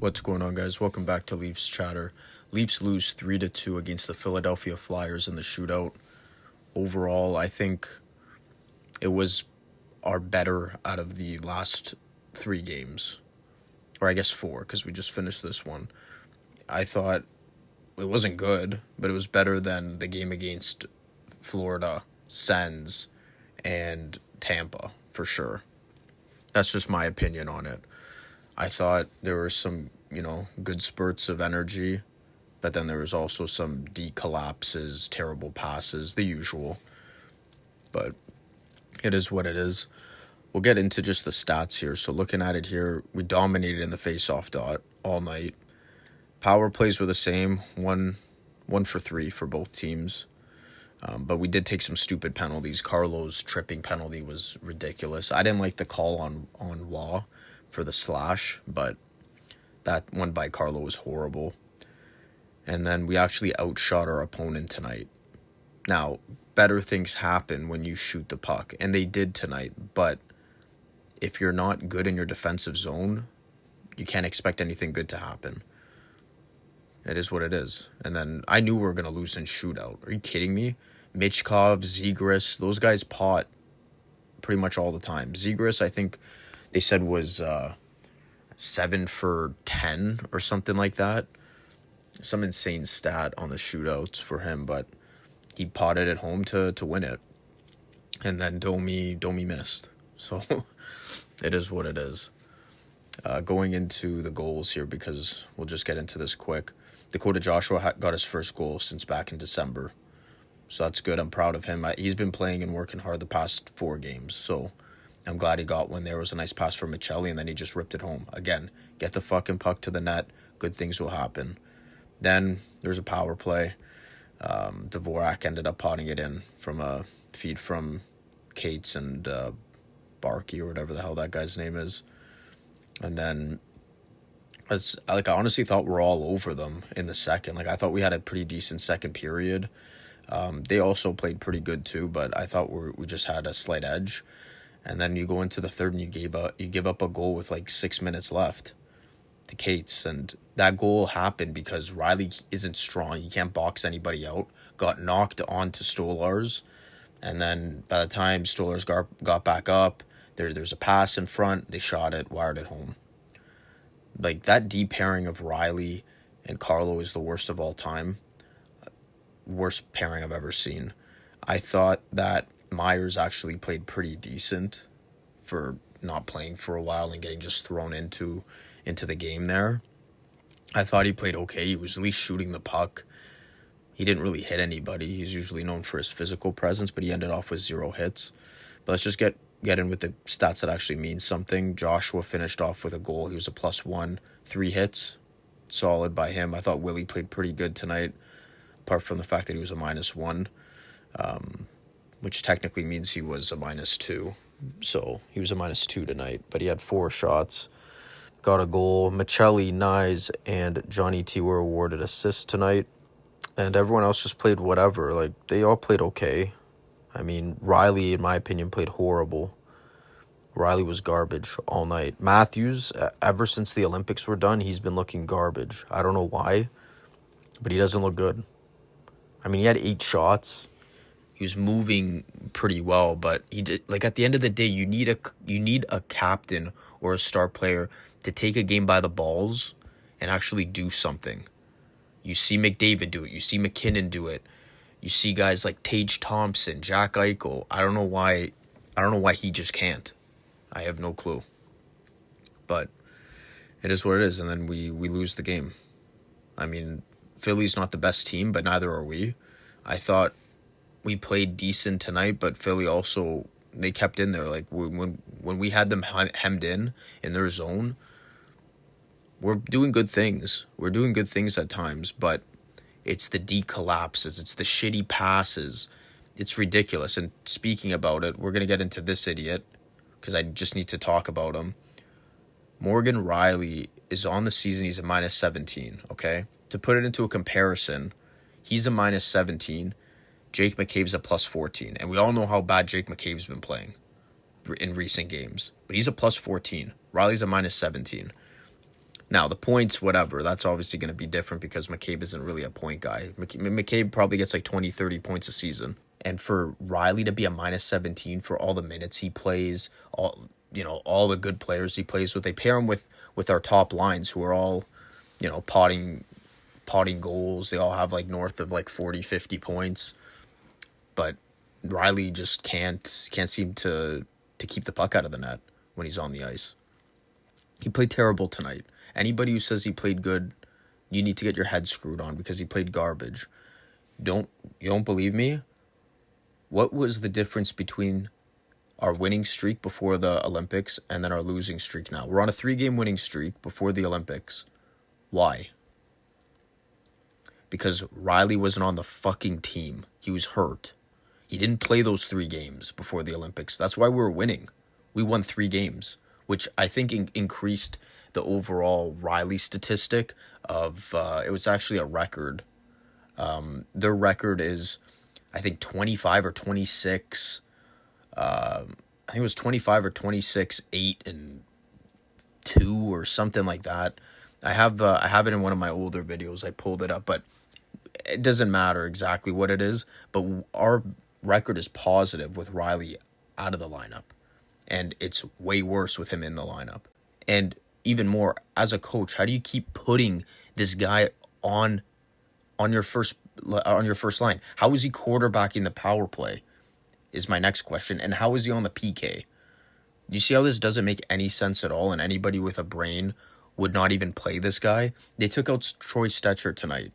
What's going on, guys? Welcome back to Leafs Chatter. Leafs lose 3-2 against the Philadelphia Flyers in the shootout. Overall, I think it was our better out of the last 3 games. Or I guess 4, because we just finished this one. I thought it wasn't good, but it was better than the game against Florida, Sens, and Tampa, for sure. That's just my opinion on it. I thought there were some, good spurts of energy, but then there was also some collapses, terrible passes, the usual. But it is what it is. We'll get into just the stats here. So looking at it here, we dominated in the face-off dot all night. Power plays were the same, one for 3 for both teams. But we did take some stupid penalties. Carlo's tripping penalty was ridiculous. I didn't like the call on Waugh for the slash, but that one by Carlo was horrible. And then we actually outshot our opponent tonight. Now, better things happen when you shoot the puck, and they did tonight, but if you're not good in your defensive zone, you can't expect anything good to happen. It is what it is. And then I knew we were going to lose in shootout. Are you kidding me? Michkov, Zegras, those guys pot pretty much all the time. Zegras, I think they said was 7 for 10 or something like that. Some insane stat on the shootouts for him, but he potted at home to win it. And then Domi missed. So it is what it is. Going into the goals here, because we'll just get into this quick. Dakota Joshua got his first goal since back in December. So that's good. I'm proud of him. He's been playing and working hard the past 4 games. So I'm glad he got one. There was a nice pass from Michelli, and then he just ripped it home. Again, get the fucking puck to the net. Good things will happen. Then there's a power play. Dvorak ended up potting it in from a feed from Cates and Barkey or whatever the hell that guy's name is. And then I honestly thought we're all over them in the second. I thought we had a pretty decent second period. They also played pretty good too, but I thought we just had a slight edge. And then you go into the third and you give up a goal with 6 minutes left to Cates, and that goal happened because Riley isn't strong. He can't box anybody out. Got knocked onto Stolarz, and then by the time Stolarz got back up, there's a pass in front. They shot it, wired it home. That deep pairing of Riley and Carlo is the worst of all time. Worst pairing I've ever seen. I thought that Myers actually played pretty decent for not playing for a while and getting just thrown into the game there. I thought he played okay. He was at least shooting the puck. He didn't really hit anybody. He's usually known for his physical presence, but he ended off with 0 hits. But let's just get in with the stats that actually mean something. Joshua finished off with a goal. He was a +1, 3 hits. Solid by him. I thought Willie played pretty good tonight, apart from the fact that he was a -1, which technically means he was a -2. So he was a -2 tonight, but he had 4 shots. Got a goal. Michelli, Nyes, and Johnny T were awarded assists tonight. And everyone else just played whatever. They all played okay. I mean, Riley, in my opinion, played horrible. Riley was garbage all night. Matthews, ever since the Olympics were done, he's been looking garbage. I don't know why, but he doesn't look good. I mean, he had 8 shots. He was moving pretty well, but he did, at the end of the day, you need a captain or a star player to take a game by the balls and actually do something. You see McDavid do it. You see McKinnon do it. You see guys like Tage Thompson, Jack Eichel. I don't know why he just can't. I have no clue. But it is what it is, and then we lose the game. I mean, Philly's not the best team, but neither are we. I thought we played decent tonight, but Philly also, they kept in there. When we had them hemmed in their zone, we're doing good things. We're doing good things at times, but it's the collapses. It's the shitty passes. It's ridiculous. And speaking about it, we're going to get into this idiot because I just need to talk about him. Morgan Riley is on the season. He's a -17, okay? To put it into a comparison, he's a -17. Jake McCabe's a +14. And we all know how bad Jake McCabe's been playing in recent games. But he's a +14. Riley's a -17. Now, the points, whatever, that's obviously going to be different because McCabe isn't really a point guy. McCabe probably gets like 20, 30 points a season. And for Riley to be a minus 17 for all the minutes he plays, all the good players he plays with, they pair him with our top lines who are all, potting goals. They all have like north of like 40, 50 points. But Riley just can't seem to keep the puck out of the net when he's on the ice. He played terrible tonight. Anybody who says he played good, you need to get your head screwed on because he played garbage. You don't believe me? What was the difference between our winning streak before the Olympics and then our losing streak now? We're on a 3-game winning streak before the Olympics. Why? Because Riley wasn't on the fucking team. He was hurt. He didn't play those 3 games before the Olympics. That's why we were winning. We won 3 games, which I think increased the overall Riley statistic of, it was actually a record. Their record is, I think, 25 or 26. I think it was 25 or 26, 8 and 2 or something like that. I have it in one of my older videos. I pulled it up, but it doesn't matter exactly what it is. But our record is positive with Riley out of the lineup, and it's way worse with him in the lineup. And even more, as a coach, how do you keep putting this guy on your first line? How is he quarterbacking the power play is my next question. And how is he on the PK? You see how this doesn't make any sense at all, and anybody with a brain would not even play this guy? They took out Troy Stetcher tonight.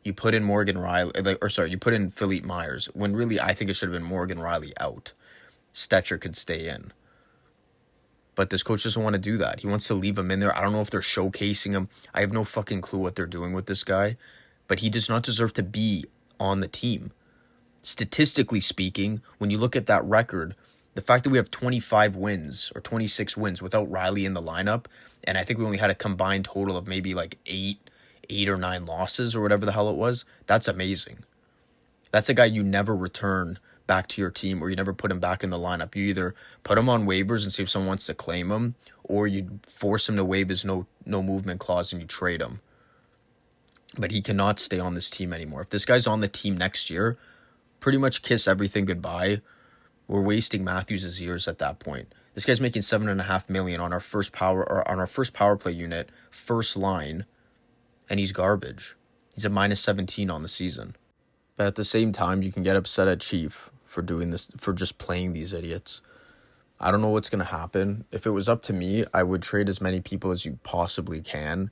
You put in Morgan Riley, you put in Philippe Myers, when really I think it should have been Morgan Riley out. Stetcher could stay in. But this coach doesn't want to do that. He wants to leave him in there. I don't know if they're showcasing him. I have no fucking clue what they're doing with this guy. But he does not deserve to be on the team. Statistically speaking, when you look at that record, the fact that we have 25 wins or 26 wins without Riley in the lineup, and I think we only had a combined total of maybe like 8 or 9 losses or whatever the hell it was, that's amazing. That's a guy you never return back to your team, or you never put him back in the lineup. You either put him on waivers and see if someone wants to claim him, or you force him to waive his no movement clause and you trade him. But he cannot stay on this team anymore. If this guy's on the team next year, pretty much kiss everything goodbye. We're wasting Matthews' years at that point. This guy's making $7.5 million on our first power play unit, first line, and he's garbage. He's a minus 17 on the season. But at the same time, you can get upset at Chief for doing this, for just playing these idiots. I don't know what's going to happen. If it was up to me, I would trade as many people as you possibly can.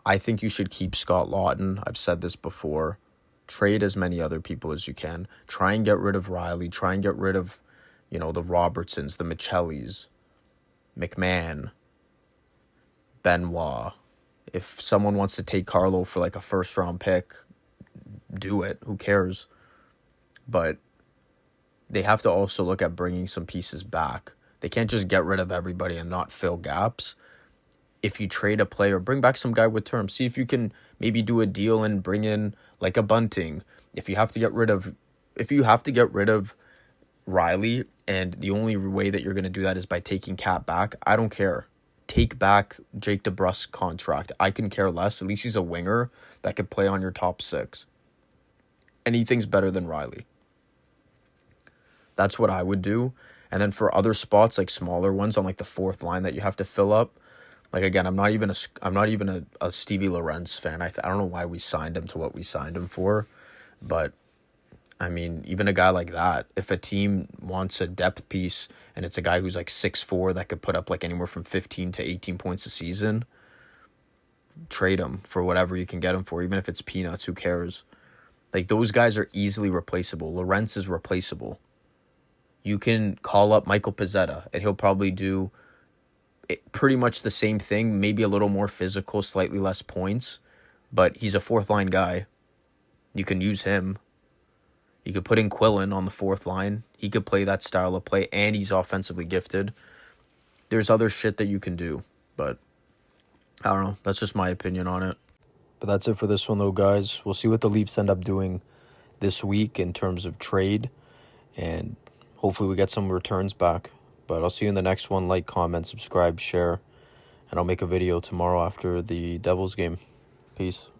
I think you should keep Scott Laughton. I've said this before. Trade as many other people as you can. Try and get rid of Riley. Try and get rid of, the Robertsons, the Michellis, McMahon, Benoit. If someone wants to take Carlo for like a first-round pick, do it. Who cares? But they have to also look at bringing some pieces back. They can't just get rid of everybody and not fill gaps. If you trade a player, bring back some guy with terms. See if you can maybe do a deal and bring in like a Bunting. If you have to get rid of Riley, and the only way that you're going to do that is by taking Cap back, I don't care. Take back Jake DeBrusk's contract. I can care less. At least he's a winger that could play on your top 6. Anything's better than Riley. That's what I would do. And then for other spots, like smaller ones on like the 4th line that you have to fill up, like again, I'm not even a Stevie Lorenz fan. I don't know why we signed him to what we signed him for, but I mean, even a guy like that, if a team wants a depth piece and it's a guy who's like 6'4" that could put up like anywhere from 15 to 18 points a season, trade him for whatever you can get him for, even if it's peanuts. Who cares? Like, those guys are easily replaceable. Lorenz is replaceable. You can call up Michael Pezzetta, and he'll probably do pretty much the same thing, maybe a little more physical, slightly less points, but he's a 4th-line guy. You can use him. You could put in Quillen on the 4th line. He could play that style of play, and he's offensively gifted. There's other shit that you can do, but I don't know. That's just my opinion on it. But that's it for this one, though, guys. We'll see what the Leafs end up doing this week in terms of trade, and hopefully we get some returns back. But I'll see you in the next one. Like, comment, subscribe, share, and I'll make a video tomorrow after the Devils game. Peace.